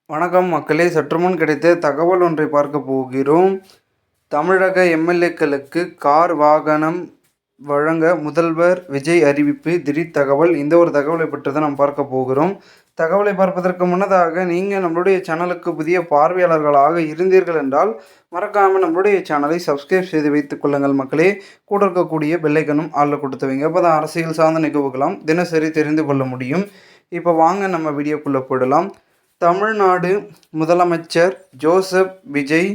வணக்கம் மக்களே, சற்றுமுன் கிடைத்த தகவல் ஒன்றை பார்க்க போகிறோம். தமிழக எம்எல்ஏக்களுக்கு கார் வாகனம் வழங்க முதல்வர் விஜய் அறிவிப்பு. திடீர் தகவல். இந்த ஒரு தகவலை பற்றி தான் நாம் பார்க்க போகிறோம். தகவலை பார்ப்பதற்கு முன்னதாக நீங்கள் நம்மளுடைய சேனலுக்கு புதிய பார்வையாளர்களாக இருந்தீர்கள் என்றால் மறக்காமல் நம்மளுடைய சேனலை சப்ஸ்கிரைப் செய்து வைத்துக் கொள்ளுங்கள் மக்களே. கூட இருக்கக்கூடிய பெல்லைக்கனும் ஆளில் கொடுத்து வைங்க. அப்போ தான் அரசியல் சார்ந்த நிகழ்வுகளாம் தினசரி தெரிந்து கொள்ள முடியும். இப்போ வாங்க நம்ம வீடியோக்குள்ளே போடலாம். தமிழ்நாடு முதலமைச்சர் ஜோசப் விஜய்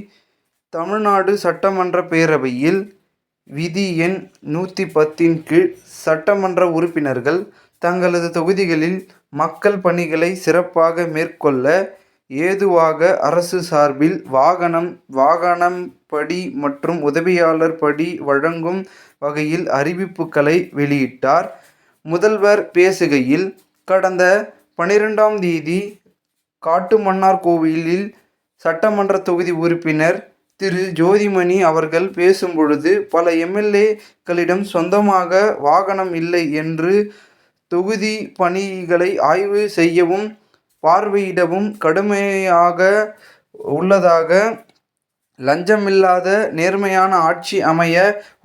தமிழ்நாடு சட்டமன்ற பேரவையில் விதி எண் 110 கீழ் சட்டமன்ற உறுப்பினர்கள் தங்களது தொகுதிகளில் மக்கள் பணிகளை சிறப்பாக மேற்கொள்ள ஏதுவாக அரசு சார்பில் வாகனம் படி மற்றும் உதவியாளர் படி வழங்கும் வகையில் அறிவிப்புகளை வெளியிட்டார். முதல்வர் பேசுகையில், கடந்த 12ஆம் தேதி காட்டுமன்னார்கோவிலில் சட்டமன்ற தொகுதி உறுப்பினர் திரு ஜோதிமணி அவர்கள் பேசும்பொழுது, பல எம்எல்ஏக்களிடம் சொந்தமாக வாகனம் இல்லை என்று தொகுதி பணிகளை ஆய்வு செய்யவும் பார்வையிடவும் கடுமையாக உள்ளதாக, லஞ்சமில்லாத நேர்மையான ஆட்சி அமைய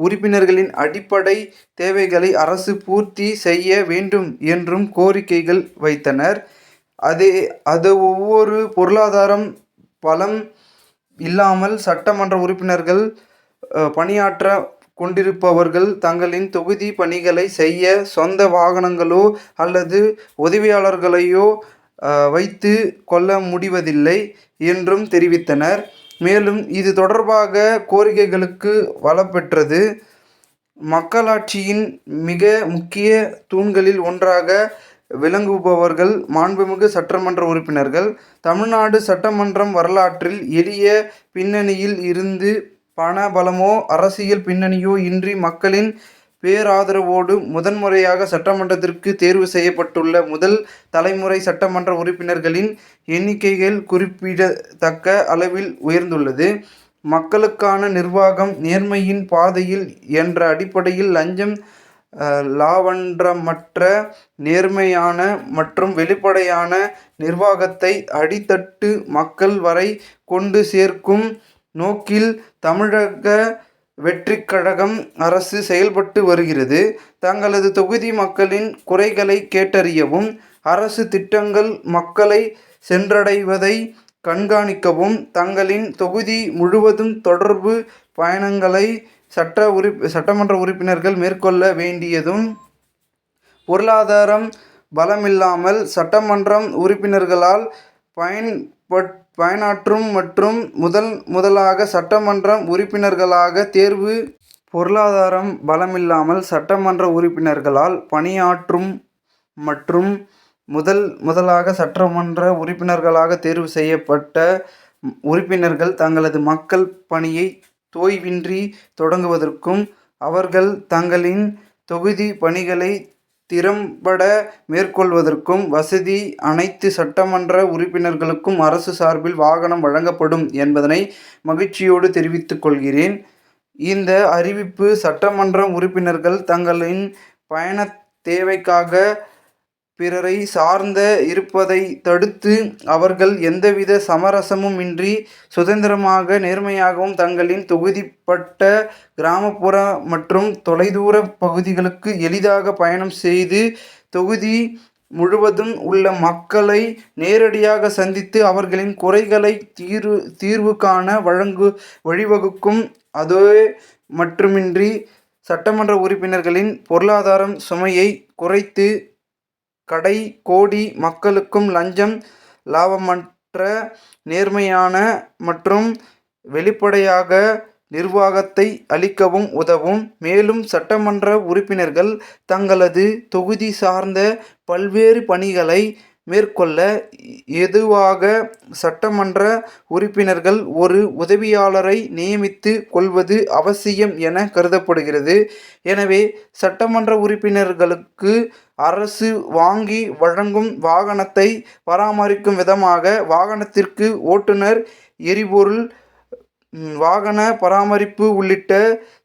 உறுப்பினர்களின் அடிப்படை தேவைகளை அரசு பூர்த்தி செய்ய வேண்டும் என்றும் கோரிக்கைகள் வைத்தனர். அது ஒவ்வொரு பொருளாதாரம் பலம் இல்லாமல் சட்டமன்ற உறுப்பினர்கள் பணியாற்ற கொண்டிருப்பவர்கள் தங்களின் தொகுதி பணிகளை செய்ய சொந்த வாகனங்களோ அல்லது உதவியாளர்களையோ வைத்து கொள்ள முடிவதில்லை என்றும் தெரிவித்தனர். மேலும் இது தொடர்பாக கோரிக்கைகளுக்கு வலுப்பெற்றது. மக்களாட்சியின் மிக முக்கிய தூண்களில் ஒன்றாக விளங்குபவர்கள் மாண்புமிகு சட்டமன்ற உறுப்பினர்கள். தமிழ்நாடு சட்டமன்றம் வரலாற்றில் எளிய பின்னணியில் இருந்து பண பலமோ அரசியல் பின்னணியோ இன்றி மக்களின் பேராதரவோடு முதன்முறையாக சட்டமன்றத்திற்கு தேர்வு செய்யப்பட்டுள்ள முதல் தலைமுறை சட்டமன்ற உறுப்பினர்களின் எண்ணிக்கைகள் குறிப்பிடத்தக்க அளவில் உயர்ந்துள்ளது. மக்களுக்கான நிர்வாகம் நேர்மையின் பாதையில் என்ற அடிப்படையில் லஞ்சம் லாவண்யமற்ற நேர்மையான மற்றும் வெளிப்படையான நிர்வாகத்தை அடித்தட்டு மக்கள் வரை கொண்டு சேர்க்கும் நோக்கில் தமிழக வெற்றிக் கழகம் அரசு செயல்பட்டு வருகிறது. தங்களது தொகுதி மக்களின் குறைகளை கேட்டறியவும், அரசு திட்டங்கள் மக்களை சென்றடைவதை கண்காணிக்கவும், தங்களின் தொகுதி முழுவதும் தொடர்பு பயணங்களை சட்டமன்ற உறுப்பினர்கள் மேற்கொள்ள வேண்டியதும், பொருளாதாரம் பலமில்லாமல் சட்டமன்ற உறுப்பினர்களால் பயனாற்றும் மற்றும் முதலாக சட்டமன்ற உறுப்பினர்களாக தேர்வு பொருளாதாரம் பலமில்லாமல் சட்டமன்ற உறுப்பினர்களால் பணியாற்றும் மற்றும் முதலாக சட்டமன்ற உறுப்பினர்களாக தேர்வு செய்யப்பட்ட உறுப்பினர்கள் தங்களது மக்கள் பணியை தோய்வின்றி தொடங்குவதற்கும், அவர்கள் தங்களின் தொகுதி பணிகளை திறம்பட மேற்கொள்வதற்கும் வசதி அனைத்து சட்டமன்ற உறுப்பினர்களுக்கும் அரசு சார்பில் வாகனம் வழங்கப்படும் என்பதனை மகிழ்ச்சியோடு தெரிவித்துக் கொள்கிறேன். இந்த அறிவிப்பு சட்டமன்ற உறுப்பினர்கள் தங்களின் பயண தேவைக்காக பிறரை சார்ந்த இருப்பதை தடுத்து, அவர்கள் எந்தவித சமரசமும் இன்றி சுதந்திரமாக நேர்மையாகவும் தங்களின் தொகுதிப்பட்ட கிராமப்புற மற்றும் தொலைதூர பகுதிகளுக்கு எளிதாக பயணம் செய்து தொகுதி முழுவதும் உள்ள மக்களை நேரடியாக சந்தித்து அவர்களின் குறைகளை தீர்வு காண வழிவகுக்கும். அதே மட்டுமின்றி சட்டமன்ற உறுப்பினர்களின் பொருளாதாரம் சுமையை குறைத்து கோடி மக்களுக்கும் லஞ்சம் லாபமற்ற நேர்மையான மற்றும் வெளிப்படையாக நிர்வாகத்தை அளிக்கவும் உதவும். மேலும் சட்டமன்ற உறுப்பினர்கள் தங்களது தொகுதி சார்ந்த பல்வேறு பணிகளை மேற்கொள்ள ஏதுவாக சட்டமன்ற உறுப்பினர்கள் ஒரு உதவியாளரை நியமித்து கொள்வது அவசியம் என கருதப்படுகிறது. எனவே சட்டமன்ற உறுப்பினர்களுக்கு அரசு வாங்கி வழங்கும் வாகனத்தை பராமரிக்கும் விதமாக வாகனத்திற்கு ஓட்டுநர், எரிபொருள், வாகன பராமரிப்பு உள்ளிட்ட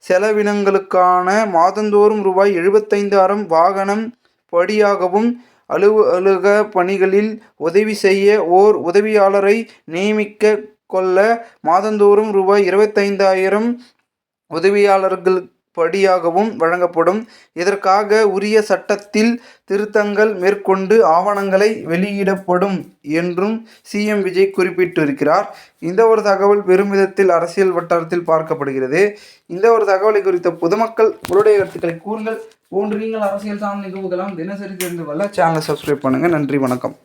செலவினங்களுக்கான மாதந்தோறும் ரூபாய் 75,000 வாகனம் படியாகவும் அலுவலக பணிகளில் உதவி செய்ய ஓர் உதவியாளரை நியமிக்க கொள்ள மாதந்தோறும் ரூபாய் 25,000 உதவியாளர்கள் படியாகவும் வழங்கப்படும். இதற்காக உரிய சட்டத்தில் திருத்தங்கள் மேற்கொண்டு ஆவணங்களை வெளியிடப்படும் என்றும் சிஎம் விஜய் குறிப்பிட்டிருக்கிறார். இந்த ஒரு தகவல் பெருமிதத்தில் அரசியல் வட்டாரத்தில் பார்க்கப்படுகிறது. இந்த ஒரு தகவலை குறித்த பொதுமக்கள் உங்களுடைய கருத்துக்களை கூறுங்கள். போன்று நீங்கள் அரசியல் சார்ந்த நிகழ்வுகளாம் தினசரி தெரிந்து கொள்ள சேனலை சப்ஸ்கிரைப் பண்ணுங்கள். நன்றி, வணக்கம்.